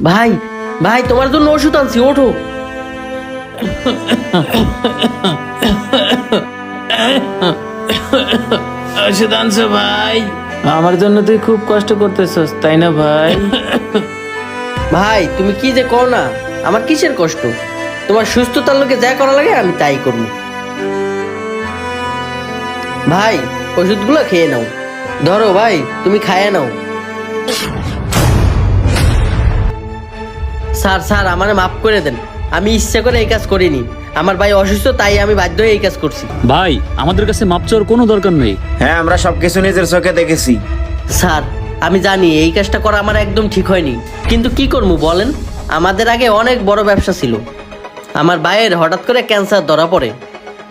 ভাই ভাই তোমার জন্য ওষুধ আনছি, ওঠো। ওষুধ আনছো ভাই? আমার জন্য তুই খুব কষ্ট করতেছস তাই না ভাই? ভাই তুমি কি যে কও না, আমার কিসের কষ্ট? তোমার সুস্থতার লোকে যা করা লাগে আমি তাই করব। ভাই ওষুধগুলো খেয়ে নাও, ধরো ভাই তুমি খাইয়ে নাও। স্যার স্যার আমারে মাফ করে দেন, আমি ইচ্ছা করে এই কাজ করিনি। আমার ভাই অসুস্থ তাই আমি বাধ্য হয়ে এই কাজ করছি। ভাই আমাদের কাছে মাপ চাওয়ার কোনো দরকার নেই। হ্যাঁ, আমরা সবকিছু নিজের চোখে দেখেছি। স্যার আমি জানি এই কাজটা করা আমার একদম ঠিক হয়নি, কিন্তু কি করবো বলেন? আমাদের আগে অনেক বড় ব্যবসা ছিল। আমার ভাইয়ের হঠাৎ করে ক্যান্সার ধরা পড়ে,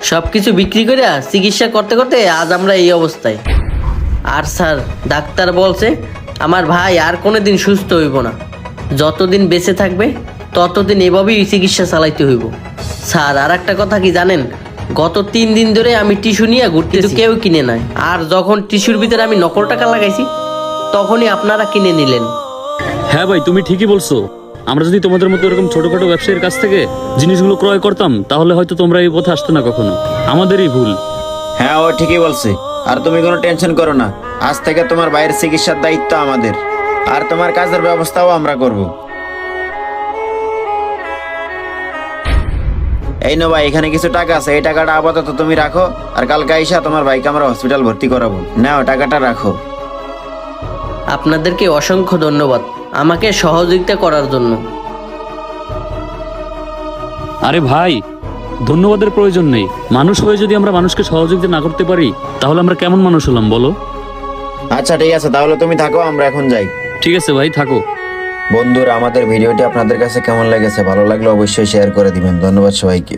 সব কিছু বিক্রি করে চিকিৎসা করতে করতে আজ আমরা এই অবস্থায়। আর স্যার ডাক্তার বলছে আমার ভাই আর কোনোদিন সুস্থ হইব না, যতদিন বেঁচে থাকবে ততদিন এভাবেই চিকিৎসা চালাইতে হইব। স্যার আর একটা কথা কি জানেন, গত 3 দিন ধরে আমি টিস্যু নিয়ে ঘুরতেছি, কেউ কিনে নাই। আর যখন টিস্যুর ভিতরে আমি নকল টাকা লাগাইছি তখনই আপনারা কিনে নিলেন। হ্যাঁ ভাই তুমি ঠিকই বলছো, আমরা যদি তোমাদের মতো এরকম ছোটখাটো ব্যবসায়ীর কাছ থেকে জিনিসগুলো ক্রয় করতাম তাহলে হয়তো তোমরা এই পথে আসতে না কখনো। আমাদেরই ভুল। হ্যাঁ, ও ঠিকই বলছে। আর তুমি কোনো টেনশন করো না, আজ থেকে তোমার ভাইয়ের চিকিৎসার দায়িত্ব আমাদের, আর তোমার কাজের ব্যবস্থাও আমরা করব। এই নো ভাই, এখানে কিছু টাকা আছে, এই টাকাটা আপাতত তুমি রাখো, আর কালকে আইসা তোমার ভাইকে আমরা হসপিটাল ভর্তি করাবো। নাও টাকাটা রাখো। আপনাদেরকে অসংখ্য ধন্যবাদ আমাকে সহযোগিতা করার জন্য। আরে ভাই ধন্যবাদের প্রয়োজন নেই। মানুষ হয়ে যদি আমরা মানুষকে সহযোগিতা না করতে পারি তাহলে আমরা কেমন মানুষ হলাম বলো? আচ্ছা ঠিক আছে, তাহলে তুমি থাকো, আমরা এখন যাই। ঠিক আছে ভাই, থাকো। বন্ধুরা, আমাদের ভিডিওটি আপনাদের কাছে কেমন লেগেছে? ভালো লাগলে অবশ্যই শেয়ার করে দিবেন। ধন্যবাদ সবাইকে।